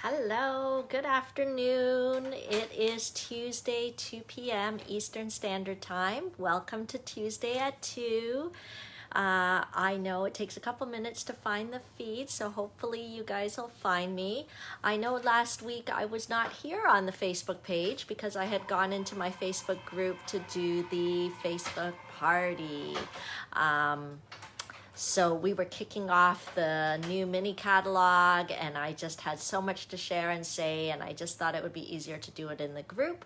Hello, good afternoon. It is Tuesday, 2 p.m. Eastern Standard Time. Welcome to Tuesday at 2. I know it takes a couple minutes to find the feed, so hopefully you guys will find me. I know last week I was not here on the Facebook page because I had gone into my Facebook group to do the Facebook party. So we were kicking off the new mini catalog, and I just had so much to share and say, and I just thought it would be easier to do it in the group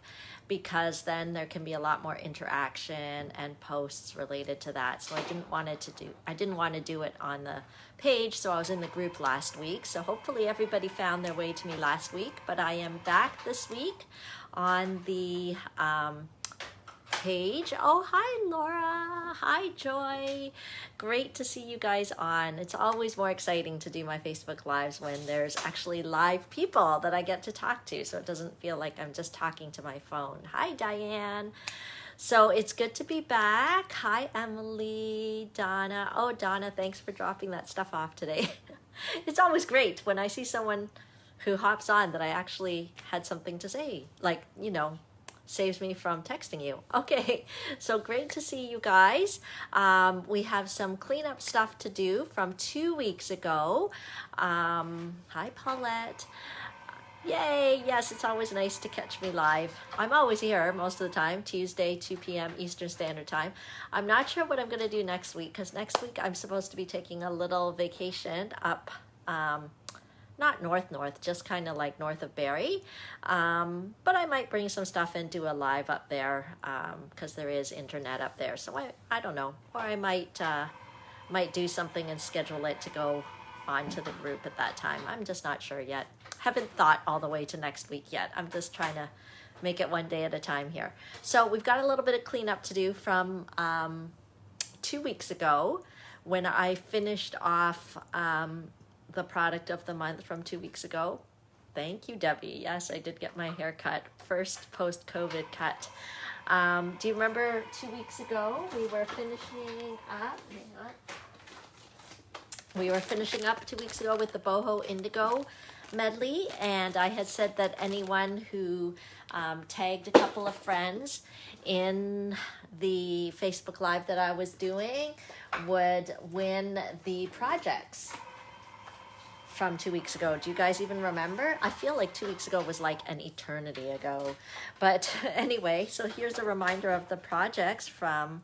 because then there can be a lot more interaction and posts related to that. So I didn't want to do it on the page, so I was in the group last week. So hopefully everybody found their way to me last week, but I am back this week on the page. Oh, hi Laura, hi Joy, great to see you guys on. It's always more exciting to do my Facebook lives when there's actually live people that I get to talk to, so it doesn't feel like I'm just talking to my phone. Hi Diane. So it's good to be back. Hi Emily, Donna. Oh Donna, thanks for dropping that stuff off today. It's always great when I see someone who hops on that I actually had something to say, like, saves me from texting you. Okay, so great to see you guys. We have some cleanup stuff to do from 2 weeks ago. Hi Paulette. Yay, yes, it's always nice to catch me live. I'm always here most of the time, Tuesday, 2 p.m. Eastern Standard Time. I'm not sure what I'm going to do next week because next week I'm supposed to be taking a little vacation up not north, just kind of like north of Barrie. But I might bring some stuff and do a live up there because there is internet up there. So I don't know. Or I might do something and schedule it to go onto the group at that time. I'm just not sure yet. Haven't thought all the way to next week yet. I'm just trying to make it one day at a time here. So we've got a little bit of cleanup to do from 2 weeks ago when I finished off the product of the month from 2 weeks ago. Thank you, Debbie. Yes, I did get my hair cut, first post-COVID cut. Do you remember 2 weeks ago we were finishing up? Hang on. We were finishing up 2 weeks ago with the Boho Indigo medley, and I had said that anyone who tagged a couple of friends in the Facebook Live that I was doing would win the projects from 2 weeks ago. Do you guys even remember? I feel like 2 weeks ago was like an eternity ago. But anyway, so here's a reminder of the projects from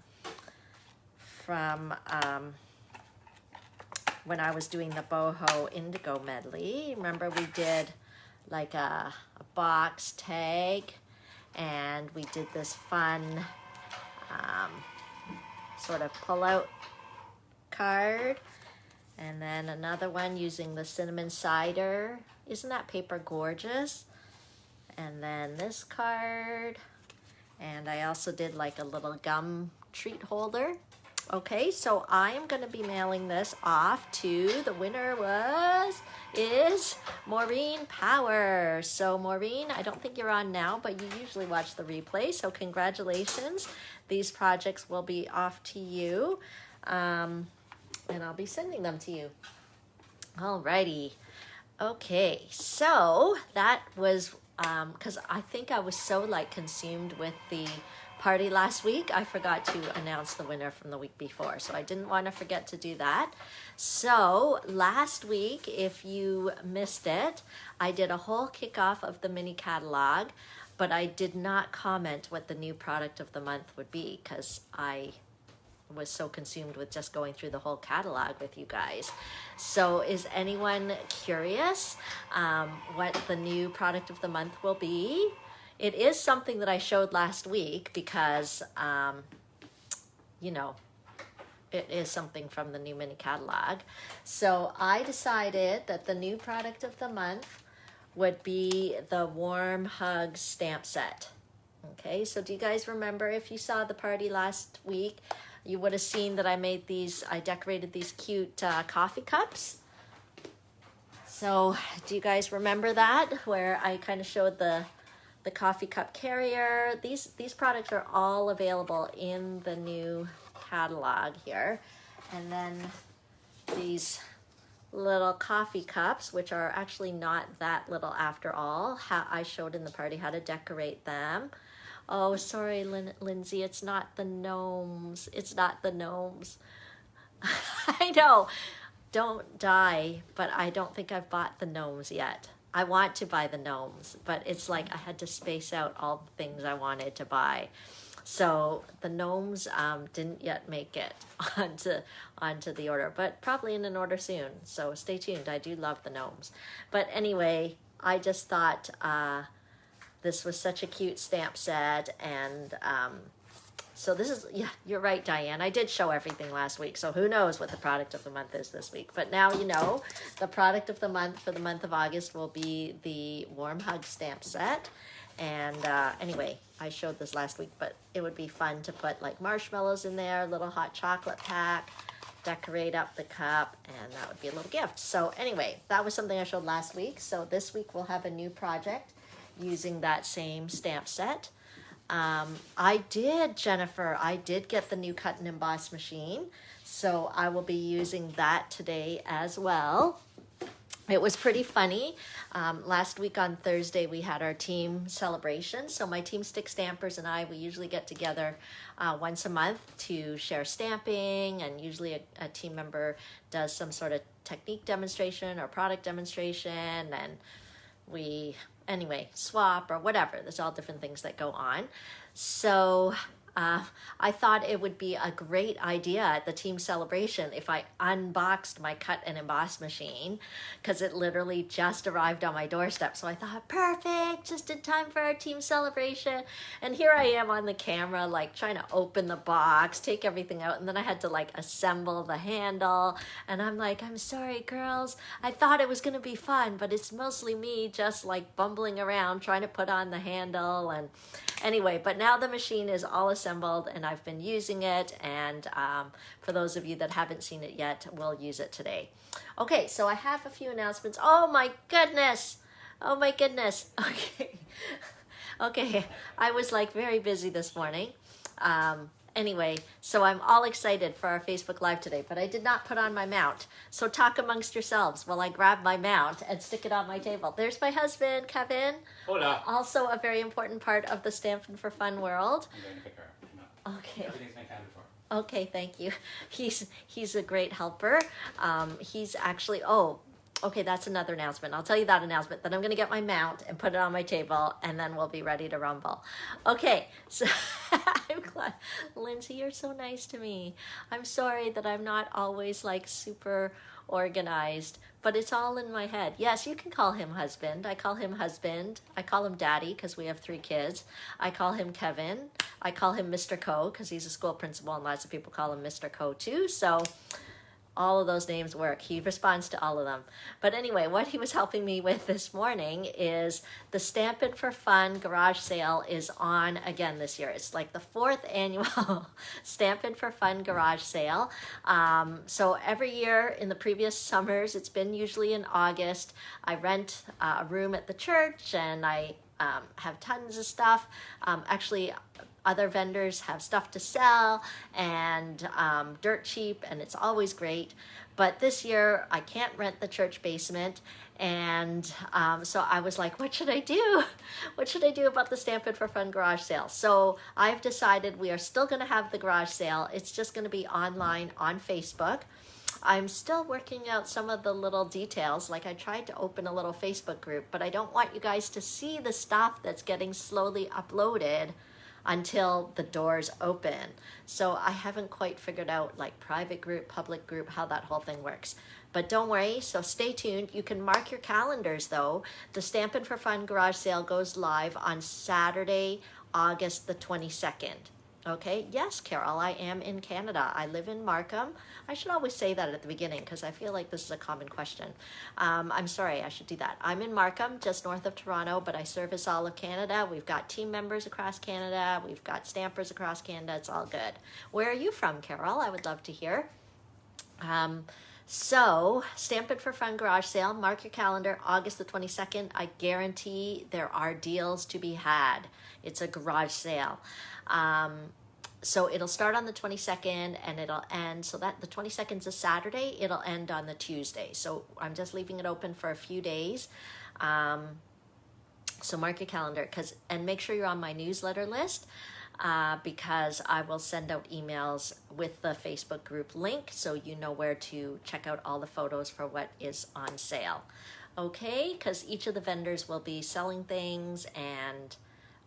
when I was doing the Boho Indigo medley. Remember we did like a box tag, and we did this fun sort of pull-out card. And then another one using the cinnamon cider. Isn't that paper gorgeous? And then this card. And I also did like a little gum treat holder. Okay, so I am going to be mailing this off to, the winner is Maureen Power. So Maureen, I don't think you're on now, but you usually watch the replay. So congratulations. These projects will be off to you. And I'll be sending them to you. Alrighty. Okay, so that was, because I think I was so consumed with the party last week, I forgot to announce the winner from the week before. So I didn't want to forget to do that. So last week, if you missed it, I did a whole kickoff of the mini catalog, but I did not comment what the new product of the month would be because I was so consumed with just going through the whole catalog with you guys. So is anyone curious what the new product of the month will be? It is something that I showed last week because, it is something from the new mini catalog. So I decided that the new product of the month would be the Warm Hugs stamp set. Okay, so do you guys remember, if you saw the party last week, you would have seen that I decorated these cute coffee cups. So do you guys remember that, where I kind of showed the coffee cup carrier? These products are all available in the new catalog here. And then these little coffee cups, which are actually not that little after all. I showed in the party how to decorate them. Oh, sorry, Lindsay, it's not the gnomes. It's not the gnomes. I know. Don't die, but I don't think I've bought the gnomes yet. I want to buy the gnomes, but it's like I had to space out all the things I wanted to buy. So the gnomes didn't yet make it onto the order, but probably in an order soon. So stay tuned. I do love the gnomes. But anyway, I just thought this was such a cute stamp set, and so this is, yeah, you're right, Diane. I did show everything last week, so who knows what the product of the month is this week. But now you know, the product of the month for the month of August will be the Warm Hug stamp set. And anyway, I showed this last week, but it would be fun to put like marshmallows in there, a little hot chocolate pack, decorate up the cup, and that would be a little gift. So anyway, that was something I showed last week. So this week we'll have a new project using that same stamp set. Jennifer, I did get the new cut and emboss machine, so I will be using that today as well. It was pretty funny. Last week on Thursday, we had our team celebration. So my Team Stick Stampers and I, we usually get together once a month to share stamping, and usually a team member does some sort of technique demonstration or product demonstration, and we, anyway, swap or whatever. There's all different things that go on. So I thought it would be a great idea at the team celebration if I unboxed my cut and emboss machine, because it literally just arrived on my doorstep. So I thought, perfect, just in time for our team celebration. And here I am on the camera, like trying to open the box, take everything out, and then I had to like assemble the handle. And I'm like, I'm sorry, girls. I thought it was going to be fun, but it's mostly me just like bumbling around trying to put on the handle. And anyway, but now the machine is all assembled and I've been using it, and for those of you that haven't seen it yet, we'll use it today. Okay, so I have a few announcements. Oh my goodness. Okay, I was like very busy this morning. Anyway, so I'm all excited for our Facebook Live today, but I did not put on my mount. So talk amongst yourselves while I grab my mount and stick it on my table. There's my husband, Kevin. Hola. Also a very important part of the Stampin' for Fun world. I'm going to pick her up. Okay. Everything's been accounted for. Okay, thank you. He's a great helper. He's actually, okay, that's another announcement. I'll tell you that announcement. Then I'm going to get my mount and put it on my table, and then we'll be ready to rumble. Okay, so I'm glad. Lindsay, you're so nice to me. I'm sorry that I'm not always like super organized, but it's all in my head. Yes, you can call him husband. I call him husband. I call him daddy because we have 3 kids. I call him Kevin. I call him Mr. Co because he's a school principal, and lots of people call him Mr. Co too. So all of those names work. He responds to all of them. But anyway, what he was helping me with this morning is the Stampin' for Fun garage sale is on again this year. It's like the 4th annual Stampin' for Fun garage sale. So every year in the previous summers, it's been usually in August. I rent a room at the church, and I have tons of stuff. Actually, other vendors have stuff to sell, and dirt cheap, and it's always great. But this year I can't rent the church basement, and so I was like, what should I do? What should I do about the Stampin' for Fun garage sale? So I've decided we are still going to have the garage sale. It's just going to be online on Facebook. I'm still working out some of the little details. Like I tried to open a little Facebook group, but I don't want you guys to see the stuff that's getting slowly uploaded until the doors open. So I haven't quite figured out like private group, public group, how that whole thing works. But don't worry, so stay tuned. You can mark your calendars though. The Stampin' for Fun garage sale goes live on Saturday, August the 22nd. Okay, yes, Carol, I am in Canada. I live in Markham. I should always say that at the beginning because I feel like this is a common question. I'm sorry, I should do that. I'm in Markham, just north of Toronto, but I service all of Canada. We've got team members across Canada. We've got stampers across Canada. It's all good. Where are you from, Carol? I would love to hear. So, Stampin' for Fun garage sale, mark your calendar, August the 22nd. I guarantee there are deals to be had. It's a garage sale. So it'll start on the 22nd and it'll end, so that the 22nd is a Saturday, it'll end on the Tuesday. So I'm just leaving it open for a few days. So mark your calendar, and make sure you're on my newsletter list, because I will send out emails with the Facebook group link so you know where to check out all the photos for what is on sale. Okay, because each of the vendors will be selling things, and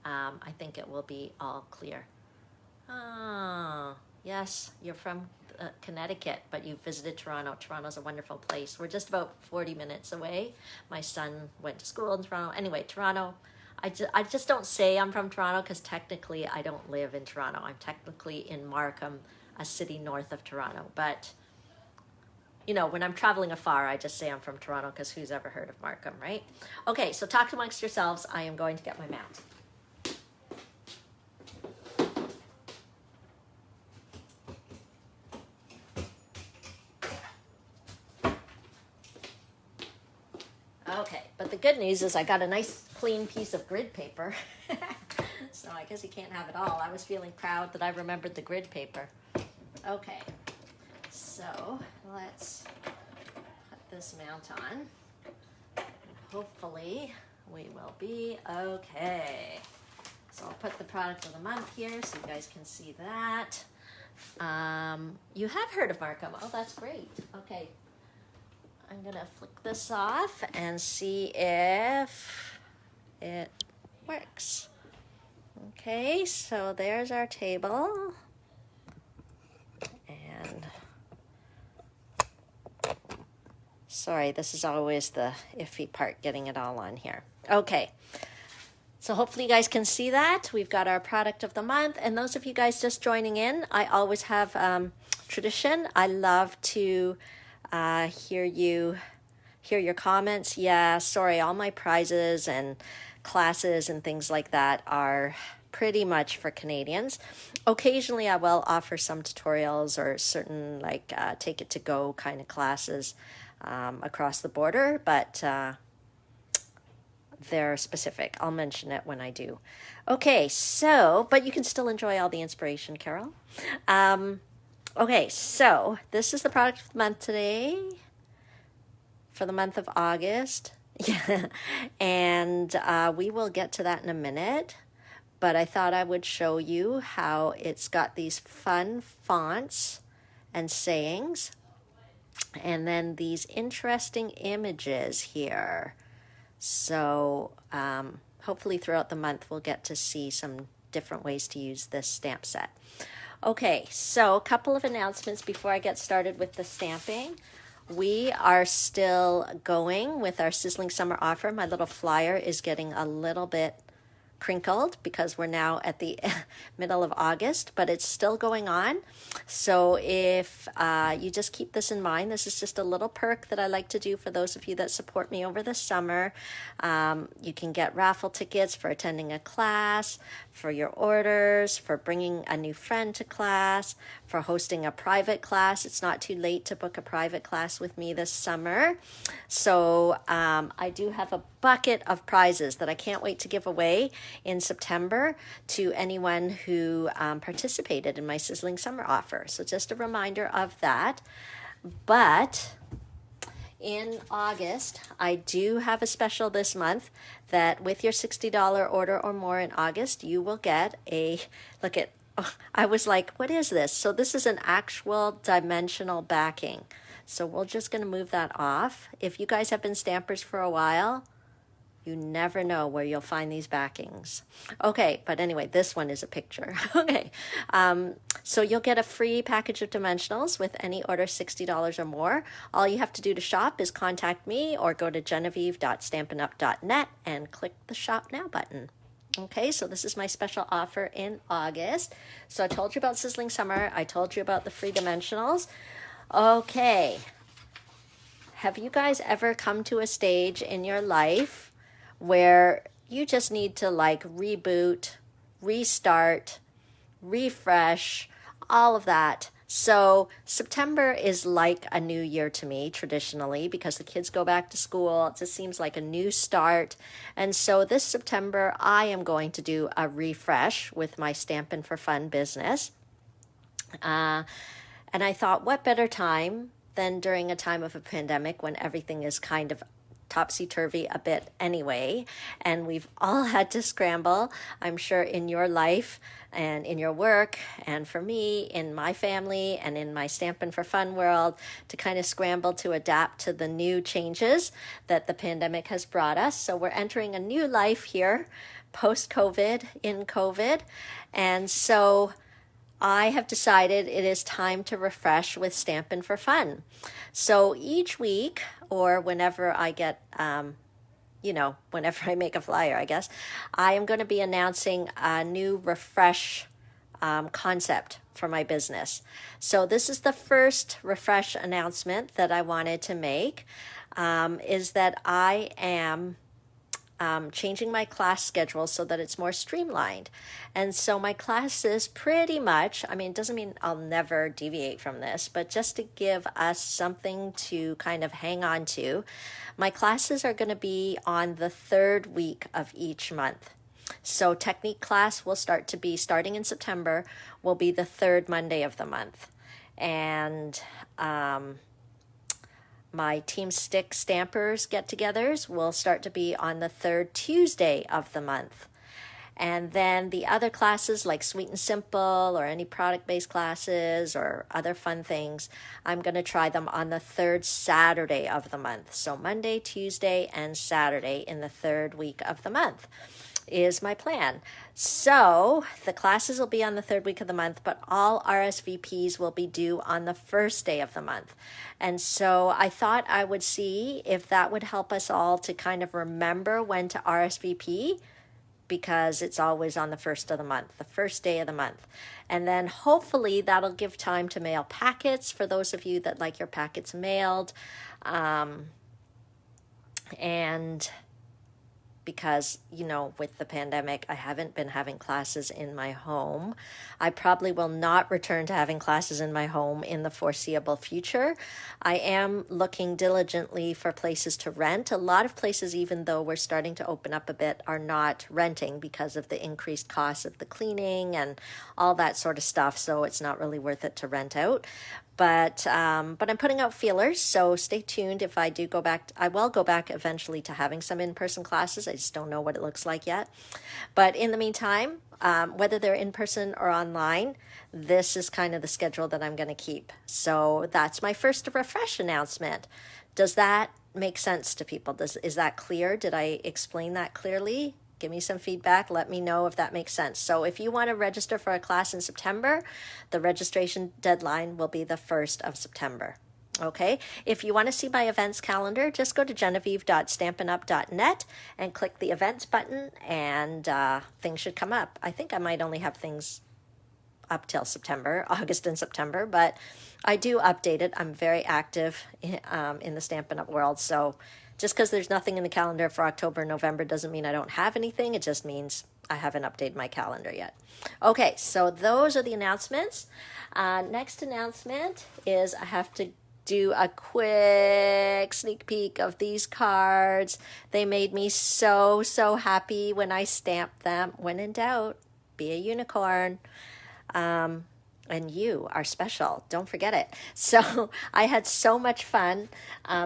I think it will be all clear. Yes, you're from Connecticut, but you visited Toronto. Toronto's a wonderful place. We're just about 40 minutes away. My son went to school in Toronto. Anyway, Toronto, I just don't say I'm from Toronto because technically I don't live in Toronto. I'm technically in Markham, a city north of Toronto. But, you know, when I'm traveling afar, I just say I'm from Toronto because who's ever heard of Markham, right? Okay, so talk amongst yourselves. I am going to get my mat. Okay, but the good news is I got a nice clean piece of grid paper. So I guess you can't have it all. I was feeling proud that I remembered the grid paper. Okay, so let's put this mount on. Hopefully we will be okay. So I'll put the product of the month here so you guys can see that. You have heard of Markham. Oh, that's great. Okay. I'm gonna flick this off and see if it works. Okay, so there's our table. And sorry, this is always the iffy part, getting it all on here. Okay, so hopefully you guys can see that. We've got our product of the month. And those of you guys just joining in, I always have tradition. I love to hear your comments. Yeah, sorry, all my prizes and classes and things like that are pretty much for Canadians. Occasionally I will offer some tutorials or certain like take it to go kind of classes across the border, but they're specific. I'll mention it when I do. Okay, so, but you can still enjoy all the inspiration, Carol. Okay, so this is the product of the month today for the month of August. Yeah, and we will get to that in a minute, but I thought I would show you how it's got these fun fonts and sayings, and then these interesting images here. So hopefully throughout the month we'll get to see some different ways to use this stamp set. Okay, so a couple of announcements before I get started with the stamping. We are still going with our Sizzling Summer offer. My little flyer is getting a little bit crinkled because we're now at the middle of August, but it's still going on. So if you just keep this in mind, this is just a little perk that I like to do for those of you that support me over the summer. You can get raffle tickets for attending a class, for your orders, for bringing a new friend to class, for hosting a private class. It's not too late to book a private class with me this summer. So I do have a bucket of prizes that I can't wait to give away in September to anyone who participated in my Sizzling Summer offer. So just a reminder of that. But in August, I do have a special this month that with your $60 order or more in August, you will get a, look at, oh, I was like, what is this? So this is an actual dimensional backing. So we're just going to move that off. If you guys have been stampers for a while, you never know where you'll find these backings. Okay, but anyway, this one is a picture. Okay, so you'll get a free package of dimensionals with any order $60 or more. All you have to do to shop is contact me or go to genevieve.stampinup.net and click the Shop Now button. Okay, so this is my special offer in August. So I told you about Sizzling Summer. I told you about the free dimensionals. Okay, have you guys ever come to a stage in your life where you just need to like reboot, restart, refresh, all of that? So September is like a new year to me traditionally because the kids go back to school. It just seems like a new start. And so this September, I am going to do a refresh with my Stampin' for Fun business. And I thought, what better time than during a time of a pandemic when everything is kind of topsy-turvy a bit anyway, and we've all had to scramble, I'm sure, in your life and in your work, and for me, in my family, and in my Stampin' for Fun world, to kind of scramble to adapt to the new changes that the pandemic has brought us. So we're entering a new life here, post-COVID, in COVID, and so I have decided it is time to refresh with Stampin' for Fun. So each week, or whenever I get, whenever I make a flyer, I guess, I am going to be announcing a new refresh concept for my business. So this is the first refresh announcement that I wanted to make, is that I am changing my class schedule so that it's more streamlined. And so my classes pretty much, it doesn't mean I'll never deviate from this, but just to give us something to kind of hang on to, my classes are going to be on the third week of each month. So technique class will starting in September, will be the third Monday of the month. And my Team Stick Stampers get-togethers will start to be on the third Tuesday of the month. And then the other classes like Sweet and Simple or any product-based classes or other fun things, I'm going to try them on the third Saturday of the month. So Monday, Tuesday, and Saturday in the third week of the month is my plan. So the classes will be on the third week of the month, but all RSVPs will be due on the first day of the month. And so I thought I would see if that would help us all to kind of remember when to RSVP, because it's always on the first of the month, the first day of the month. And then hopefully that'll give time to mail packets for those of you that like your packets mailed. And because, with the pandemic, I haven't been having classes in my home. I probably will not return to having classes in my home in the foreseeable future. I am looking diligently for places to rent. A lot of places, even though we're starting to open up a bit, are not renting because of the increased cost of the cleaning and all that sort of stuff. So it's not really worth it to rent out. But I'm putting out feelers, so stay tuned. If I do go back, I will go back eventually to having some in-person classes. I just don't know what it looks like yet. But in the meantime, whether they're in person or online, this is kind of the schedule that I'm going to keep. So that's my first refresh announcement. Does that make sense to people? Is that clear? Did I explain that clearly? Give me some feedback. Let me know if that makes sense. So if you want to register for a class in September, the registration deadline will be the 1st of September. Okay. If you want to see my events calendar, just go to genevieve.stampinup.net and click the events button, and things should come up. I think I might only have things up till September, August and September, but I do update it. I'm very active in the Stampin' Up! World, so just because there's nothing in the calendar for October and November doesn't mean I don't have anything. It just means I haven't updated my calendar yet. Okay, so those are the announcements. Next announcement is I have to do a quick sneak peek of these cards. They made me so happy when I stamped them. When in doubt, be a unicorn. And you are special. Don't forget it. So I had so much fun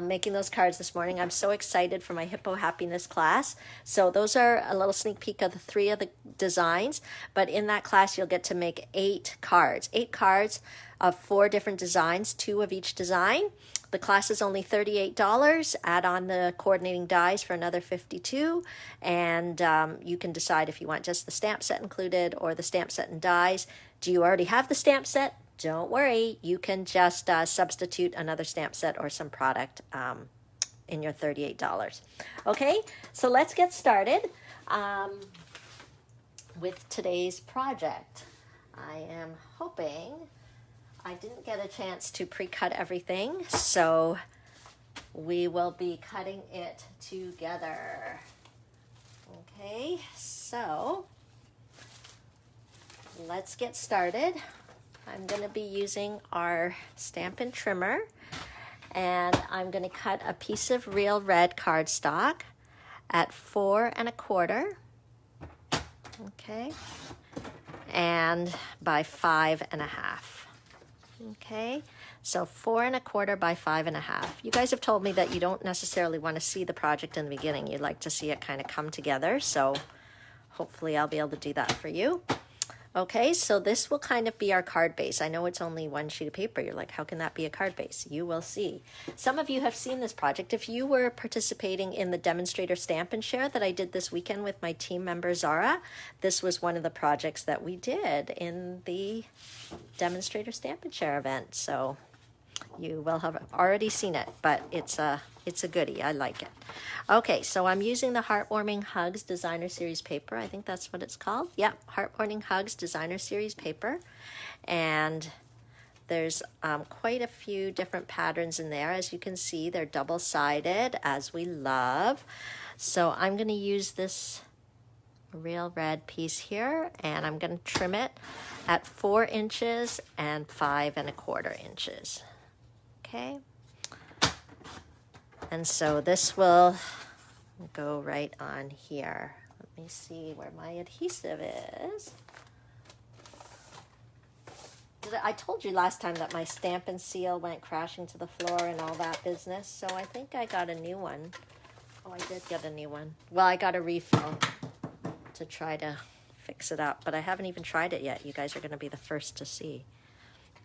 making those cards this morning. I'm so excited for my Hippo Happiness class. So those are a little sneak peek of the 3 of the designs. But in that class, you'll get to make 8 cards. 8 cards of 4 different designs, 2 of each design. The class is only $38. Add on the coordinating dies for another $52. And you can decide if you want just the stamp set included or the stamp set and dies. Do you already have the stamp set? Don't worry. You can just substitute another stamp set or some product in your $38. Okay, so let's get started with today's project. I am hoping I didn't get a chance to pre-cut everything, so we will be cutting it together. Okay, so let's get started. I'm going to be using our Stampin' Trimmer, and I'm going to cut a piece of real red cardstock at 4 1/4, okay, and by 5 1/2. Okay, so 4¼ by 5½. You guys have told me that you don't necessarily want to see the project in the beginning. You'd like to see it kind of come together, so hopefully I'll be able to do that for you. Okay, so this will kind of be our card base. I know it's only one sheet of paper. You're like, how can that be a card base? You will see. Some of you have seen this project. If you were participating in the demonstrator stamp and share that I did this weekend with my team member Zara, this was one of the projects that we did in the demonstrator stamp and share event. So you will have already seen it, but it's a goodie. I like it. Okay, so I'm using the Heartwarming Hugs Designer Series paper. I think that's what it's called. Yep, Heartwarming Hugs Designer Series paper. And there's quite a few different patterns in there. As you can see, they're double-sided, as we love. So I'm going to use this real red piece here, and I'm going to trim it at 4 inches and 5¼ inches. Okay, and so this will go right on here. Let me see where my adhesive is. I told you last time that my Stampin' Seal went crashing to the floor and all that business, so I think I got a new one. Oh, I did get a new one. Well, I got a refill to try to fix it up, but I haven't even tried it yet. You guys are going to be the first to see.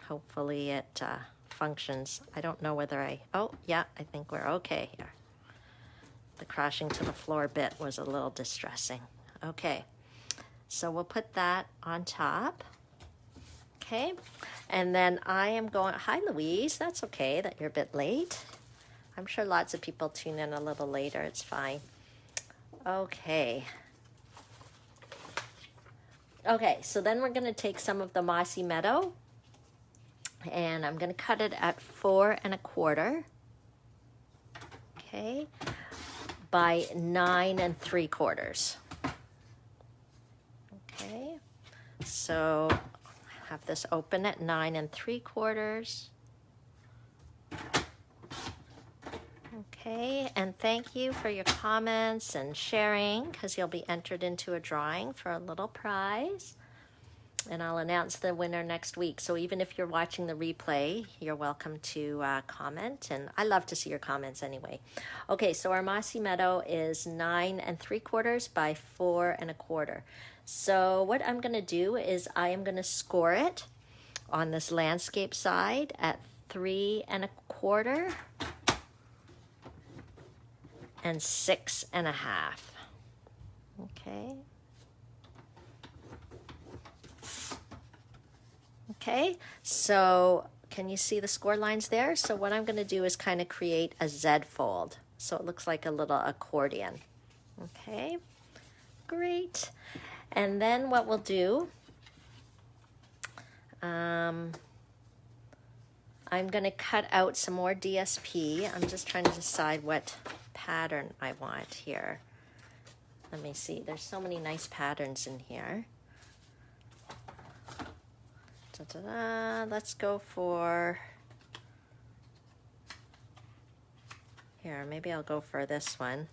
Hopefully it functions. I don't know whether oh yeah, I think we're okay here. The crashing to the floor bit was a little distressing. Okay, so we'll put that on top. Okay, and then I am going, hi Louise, that's okay that you're a bit late. I'm sure lots of people tune in a little later, it's fine. Okay. Okay, so then we're gonna take some of the Mossy Meadow and I'm going to cut it at 4¼ okay, by 9¾ okay, so have this open at 9¾ okay, and thank you for your comments and sharing, because you'll be entered into a drawing for a little prize. And I'll announce the winner next week. So even if you're watching the replay, you're welcome to comment. And I love to see your comments anyway. Okay, so our Mossy Meadow is 9¾ by 4¼ So what I'm going to do is I am going to score it on this landscape side at 3¼ and 6½. Okay. Okay, so can you see the score lines there? So what I'm going to do is kind of create a Z fold. So it looks like a little accordion. Okay, great. And then what we'll do, I'm going to cut out some more DSP. I'm just trying to decide what pattern I want here. Let me see, there's so many nice patterns in here. Let's go for, here, maybe I'll go for this one.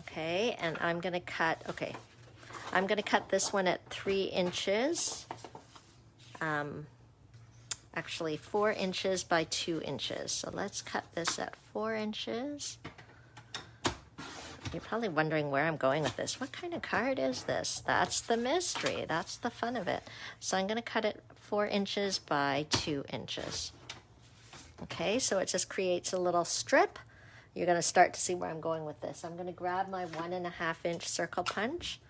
Okay, and I'm going to cut, okay, I'm going to cut this one at 3 inches. Actually 4 inches by 2 inches. So let's cut this at 4 inches. You're probably wondering where I'm going with this. What kind of card is this? That's the mystery. That's the fun of it. So I'm going to cut it 4 inches by 2 inches. Okay, so it just creates a little strip. You're going to start to see where I'm going with this. I'm going to grab my 1½ inch circle punch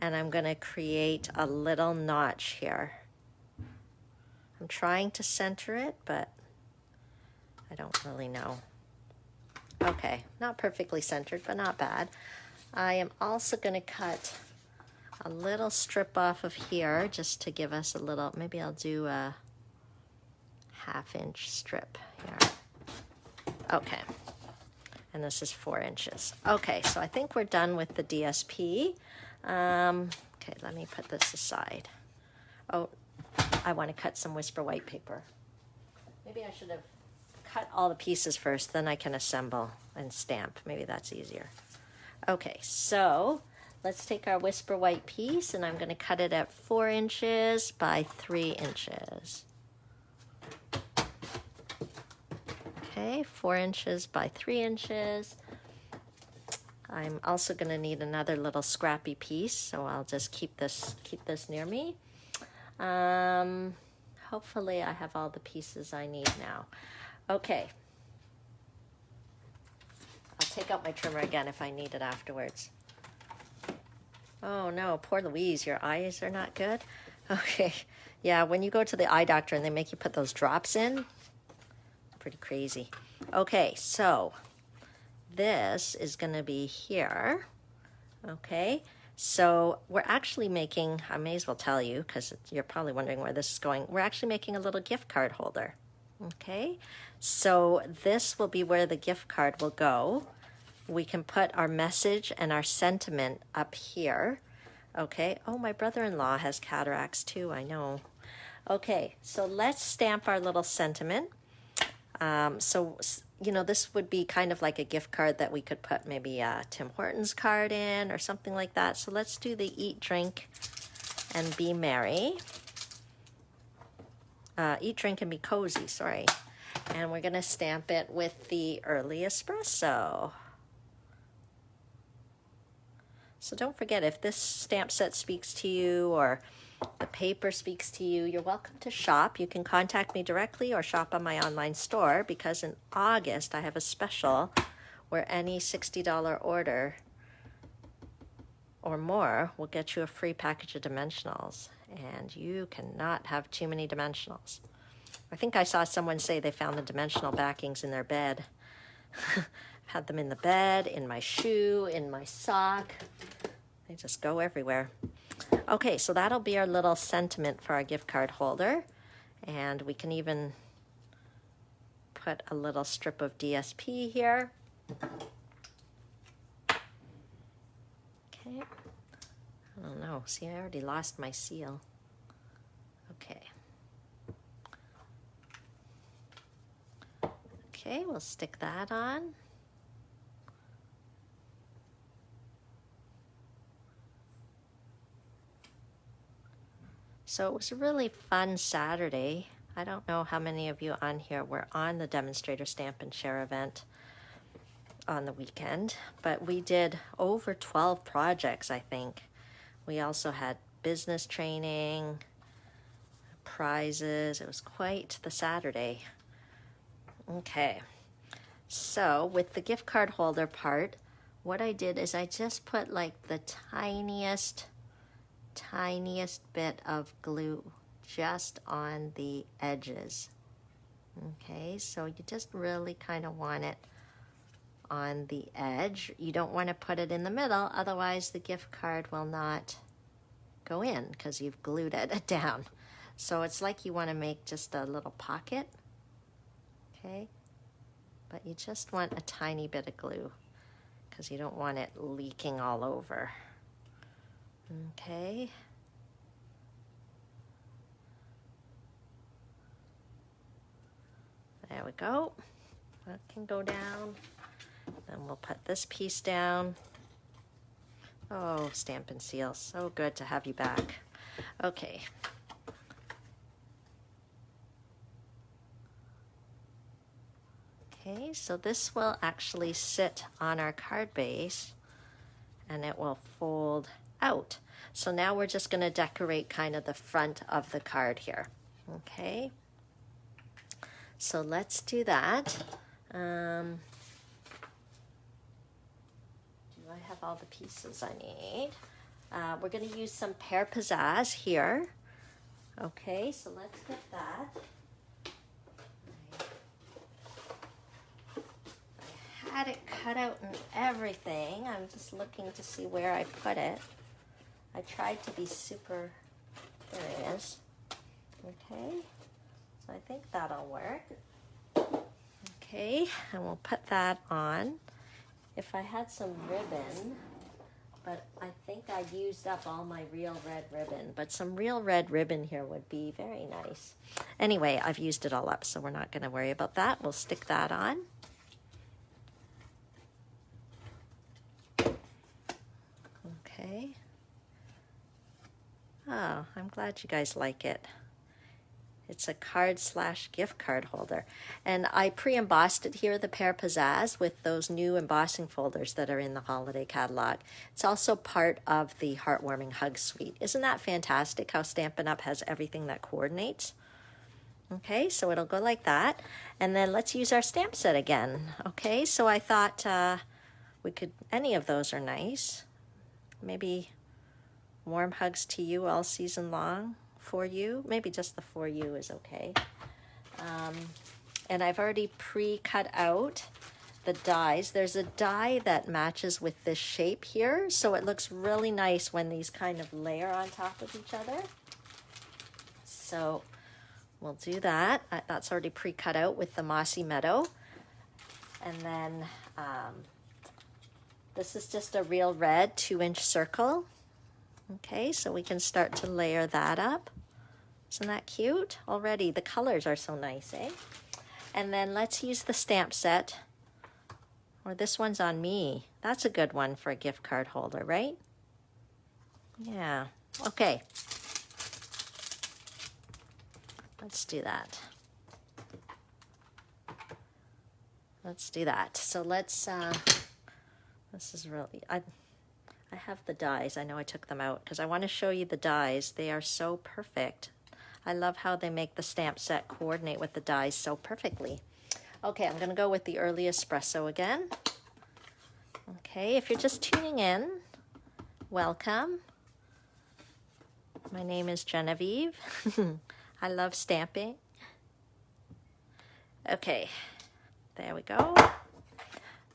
and I'm going to create a little notch here. I'm trying to center it, but I don't really know. Okay, not perfectly centered, but not bad. I am also going to cut a little strip off of here just to give us a little, maybe I'll do a ½ inch strip here. Okay, and this is 4 inches. Okay, so I think we're done with the DSP. Okay, let me put this aside. Oh, I want to cut some Whisper White paper. Maybe I should have cut all the pieces first, then I can assemble and stamp. Maybe that's easier. Okay, so let's take our Whisper White piece and I'm going to cut it at 4 inches by 3 inches. Okay, 4 inches by 3 inches. I'm also going to need another little scrappy piece, so I'll just keep this near me. Hopefully I have all the pieces I need now. Okay. I'll take out my trimmer again if I need it afterwards. Oh no, poor Louise, your eyes are not good? Okay. Yeah, when you go to the eye doctor and they make you put those drops in, it's pretty crazy. Okay, so this is going to be here. Okay, so we're actually making, I may as well tell you because you're probably wondering where this is going. We're actually making a little gift card holder. Okay, so this will be where the gift card will go. We can put our message and our sentiment up here. Okay, oh, my brother-in-law has cataracts too, I know. Okay, so let's stamp our little sentiment. So, you know, this would be kind of like a gift card that we could put maybe a Tim Hortons card in or something like that. So let's do the eat, drink, and be merry. Eat, drink, and be cozy, sorry. And we're going to stamp it with the early espresso. So don't forget, if this stamp set speaks to you or the paper speaks to you, you're welcome to shop. You can contact me directly or shop on my online store, because in August I have a special where any $60 order or more will get you a free package of dimensionals, and you cannot have too many dimensionals. I think I saw someone say they found the dimensional backings in their bed. Had them in the bed, in my shoe, in my sock. They just go everywhere. Okay, so that'll be our little sentiment for our gift card holder. And we can even put a little strip of DSP here. Okay. I don't know. See, I already lost my seal. Okay. Okay, we'll stick that on. So it was a really fun Saturday. I don't know how many of you on here were on the Demonstrator Stamp and Share event on the weekend, but we did over 12 projects, I think. We also had business training, prizes. It was quite the Saturday. Okay, so with the gift card holder part, what I did is I just put like the tiniest bit of glue just on the edges. Okay, so you just really kind of want it on the edge. You don't want to put it in the middle, otherwise the gift card will not go in because you've glued it down. So it's like you want to make just a little pocket. Okay, but you just want a tiny bit of glue because you don't want it leaking all over. Okay. There we go. That can go down. Then we'll put this piece down. Oh, Stampin' Seal, so good to have you back. Okay. Okay, so this will actually sit on our card base and it will fold out. So now we're just going to decorate kind of the front of the card here. Okay, so let's do that. Do I have all the pieces I need? We're going to use some Pear Pizzazz here. Okay, so let's get that. I had it cut out and everything. I'm just looking to see where I put it. I tried to be super, there it is. Okay, so I think that'll work. Okay, and we'll put that on. If I had some ribbon, but I think I used up all my real red ribbon, but some real red ribbon here would be very nice. Anyway, I've used it all up, so we're not going to worry about that. We'll stick that on. Okay. Oh, I'm glad you guys like it. It's a card/gift card holder. And I pre-embossed it here, the Pear Pizzazz, with those new embossing folders that are in the holiday catalog. It's also part of the Heartwarming Hug Suite. Isn't that fantastic how Stampin' Up! Has everything that coordinates? Okay, so it'll go like that. And then let's use our stamp set again. Okay, so I thought we could, any of those are nice. Maybe warm hugs to you all season long. For you, maybe just the for you is okay. And I've already pre-cut out the dies. There's a die that matches with this shape here, so it looks really nice when these kind of layer on top of each other. So we'll do that. That's already pre-cut out with the Mossy Meadow. And then this is just a real red 2-inch circle. Okay, so we can start to layer that up. Isn't that cute? Already the colors are so nice, eh? And then let's use the stamp set. Or this one's on me. That's a good one for a gift card holder, right? Yeah, okay. Let's do that. Let's do that. So let's, this is really, I have the dies. I know I took them out because I want to show you the dies. They are so perfect. I love how they make the stamp set coordinate with the dies so perfectly. Okay, I'm going to go with the Early Espresso again. Okay, if you're just tuning in, welcome. My name is Genevieve. I love stamping. Okay, there we go.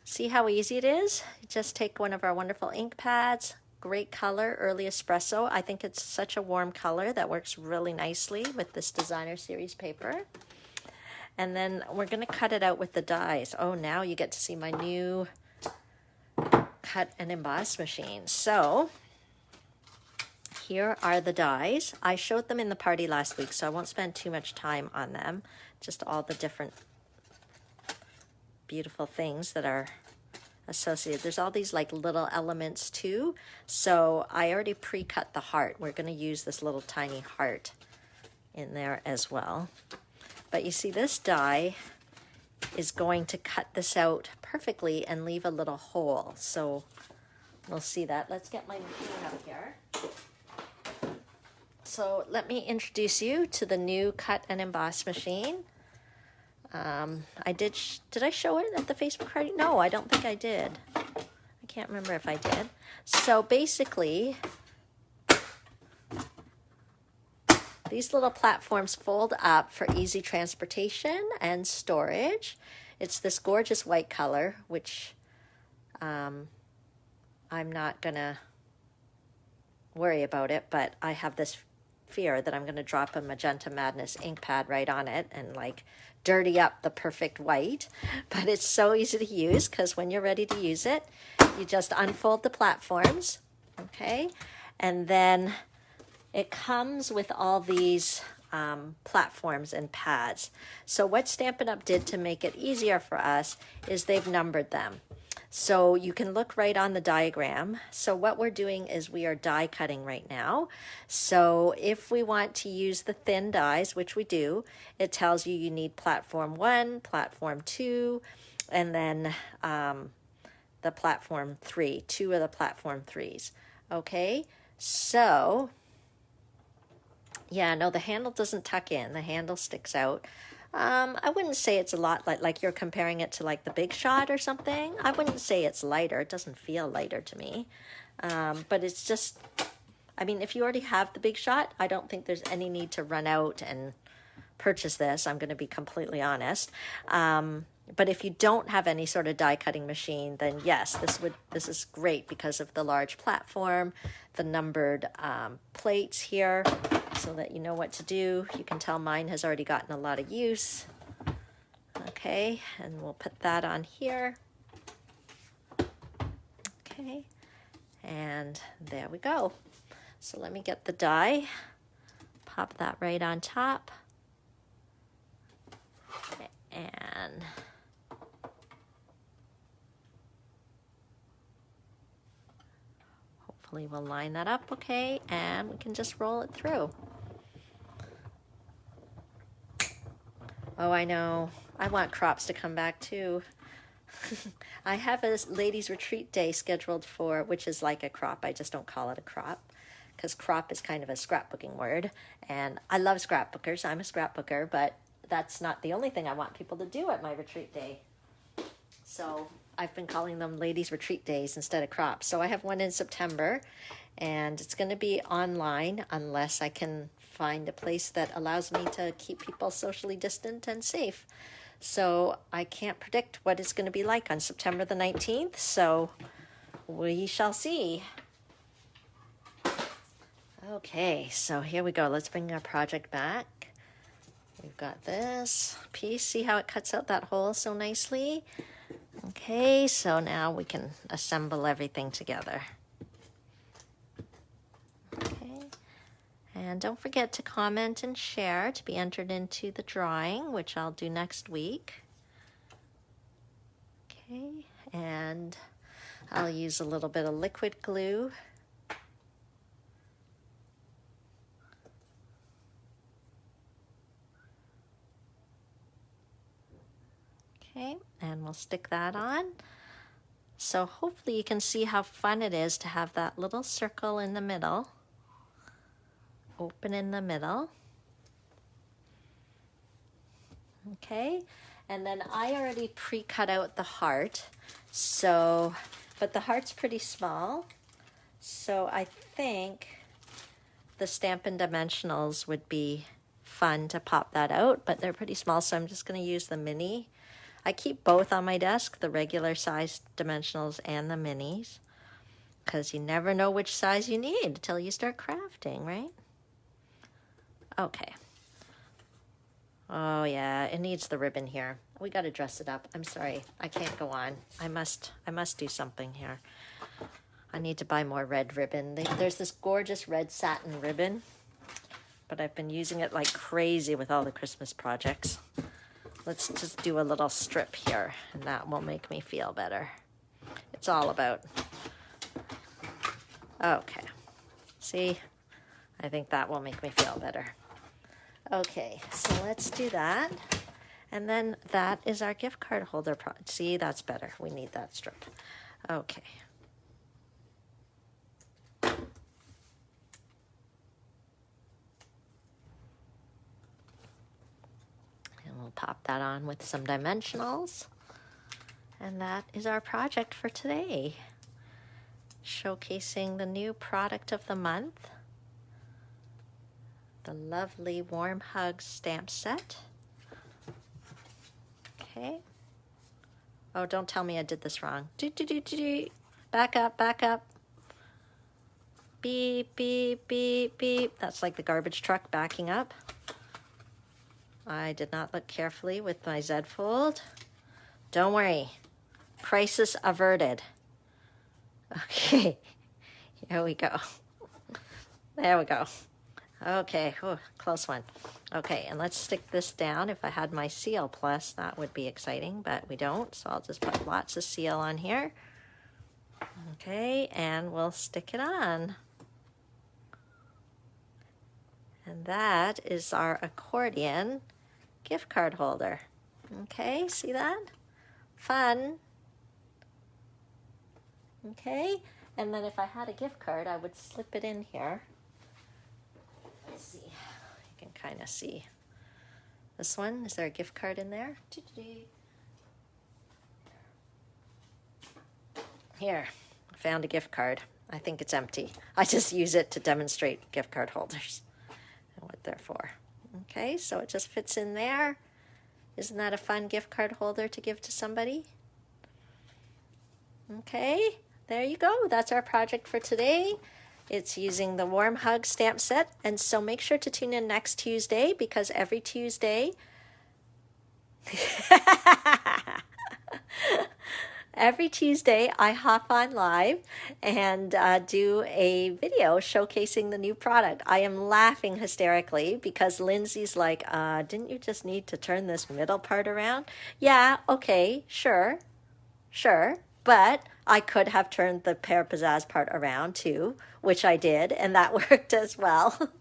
See how easy it is? You just take one of our wonderful ink pads. Great color, Early Espresso. I think it's such a warm color that works really nicely with this designer series paper. And then we're going to cut it out with the dies. Oh, now you get to see my new cut and emboss machine. So here are the dies. I showed them in the party last week, so I won't spend too much time on them. Just all the different beautiful things that are associated. There's all these like little elements too. So I already pre-cut the heart. We're going to use this little tiny heart in there as well. But you see this die is going to cut this out perfectly and leave a little hole. So we'll see that. Let's get my machine up here. So let me introduce you to the new cut and emboss machine. Did I show it at the Facebook party? No, I don't think I did. I can't remember if I did. So basically, these little platforms fold up for easy transportation and storage. It's this gorgeous white color, which I'm not gonna worry about it, but I have this fear that I'm gonna drop a Magenta Madness ink pad right on it and like dirty up the perfect white. But it's so easy to use because when you're ready to use it, you just unfold the platforms, okay? And then it comes with all these platforms and pads. So what Stampin' Up! Did to make it easier for us is they've numbered them. So you can look right on the diagram. So what we're doing is we are die cutting right now. So if we want to use the thin dies, which we do, it tells you need platform 1, platform 2, and then the platform 3, 2 of the platform 3s. Okay, so yeah, no, the handle doesn't tuck in. The handle sticks out. I wouldn't say it's a lot like you're comparing it to like the Big Shot or something. I wouldn't say it's lighter. It doesn't feel lighter to me. But it's just, I mean, if you already have the Big Shot, I don't think there's any need to run out and purchase this. I'm going to be completely honest. But if you don't have any sort of die cutting machine, then yes, this is great because of the large platform, the numbered plates here, so that you know what to do. You can tell mine has already gotten a lot of use. Okay, and we'll put that on here. Okay, and there we go. So let me get the die, pop that right on top, and hopefully we'll line that up okay, and we can just roll it through. Oh, I know. I want crops to come back too. I have a ladies' retreat day scheduled for, which is like a crop. I just don't call it a crop because crop is kind of a scrapbooking word. And I love scrapbookers. I'm a scrapbooker, but that's not the only thing I want people to do at my retreat day. So I've been calling them ladies' retreat days instead of crops. So I have one in September, and it's going to be online unless I can find a place that allows me to keep people socially distant and safe. So I can't predict what it's going to be like on September the 19th, so we shall see. Okay, so here we go. Let's bring our project back. We've got this piece. See how it cuts out that hole so nicely? Okay, so now we can assemble everything together. Okay, and don't forget to comment and share to be entered into the drawing, which I'll do next week. Okay, and I'll use a little bit of liquid glue. Okay, and we'll stick that on. So hopefully you can see how fun it is to have that little circle in the middle, open in the middle. Okay, and then I already pre-cut out the heart, so, but the heart's pretty small, so I think the Stampin' Dimensionals would be fun to pop that out, but they're pretty small, so I'm just going to use the mini. I keep both on my desk, the regular size dimensionals and the minis, because you never know which size you need until you start crafting, right? Okay. Oh yeah, it needs the ribbon here. We got to dress it up. I'm sorry, I can't go on. I must do something here. I need to buy more red ribbon. There's this gorgeous red satin ribbon, but I've been using it like crazy with all the Christmas projects. Let's just do a little strip here, and that will make me feel better. It's all about, okay. See, I think that will make me feel better. Okay, so let's do that. And then that is our gift card holder. See, that's better. We need that strip. Okay. We'll pop that on with some dimensionals. And that is our project for today. Showcasing the new product of the month. The lovely Warm Hugs stamp set. Okay. Oh, don't tell me I did this wrong. Back up, back up. Beep, beep, beep, beep. That's like the garbage truck backing up. I did not look carefully with my Z fold. Don't worry. Crisis averted. Okay. Here we go. There we go. Okay. Ooh, close one. Okay, and let's stick this down. If I had my Seal Plus, that would be exciting, but we don't. So I'll just put lots of seal on here. Okay, and we'll stick it on. And that is our accordion gift card holder. Okay, see that? Fun. Okay, and then if I had a gift card, I would slip it in here. Let's see, you can kind of see. This one, is there a gift card in there? Here, I found a gift card. I think it's empty. I just use it to demonstrate gift card holders and what they're for. Okay, so it just fits in there. Isn't that a fun gift card holder to give to somebody? Okay, there you go. That's our project for today. It's using the Warm Hug stamp set. And so make sure to tune in next Tuesday, because every Tuesday, every Tuesday I hop on live and do a video showcasing the new product. I am laughing hysterically because Lindsay's like, didn't you just need to turn this middle part around? Yeah, okay, sure. But I could have turned the Pear Pizzazz part around too, which I did, and that worked as well.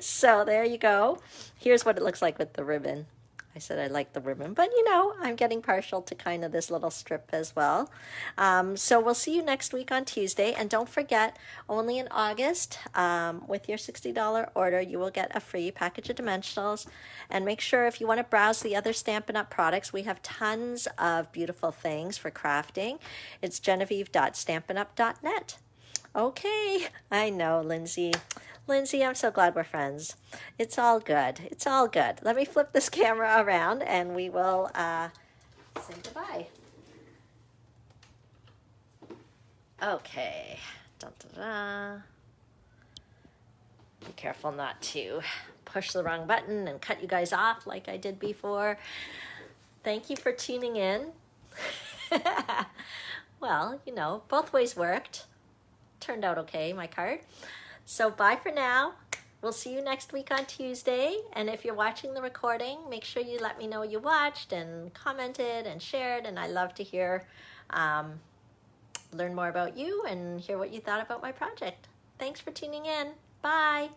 So there you go. Here's what it looks like with the ribbon. I said I like the ribbon, but you know, I'm getting partial to kind of this little strip as well. So we'll see you next week on Tuesday. And don't forget, only in August, with your $60 order, you will get a free package of dimensionals. And make sure if you want to browse the other Stampin' Up! Products, we have tons of beautiful things for crafting. It's genevieve.stampinup.net. Okay, I know, Lindsay. Lindsay, I'm so glad we're friends. It's all good. It's all good. Let me flip this camera around and we will say goodbye. Okay. Dun, dun, dun. Be careful not to push the wrong button and cut you guys off like I did before. Thank you for tuning in. Well, you know, both ways worked. Turned out okay, my card. So bye for now. We'll see you next week on Tuesday. And if you're watching the recording, make sure you let me know you watched and commented and shared. And I love to hear, learn more about you and hear what you thought about my project. Thanks for tuning in. Bye.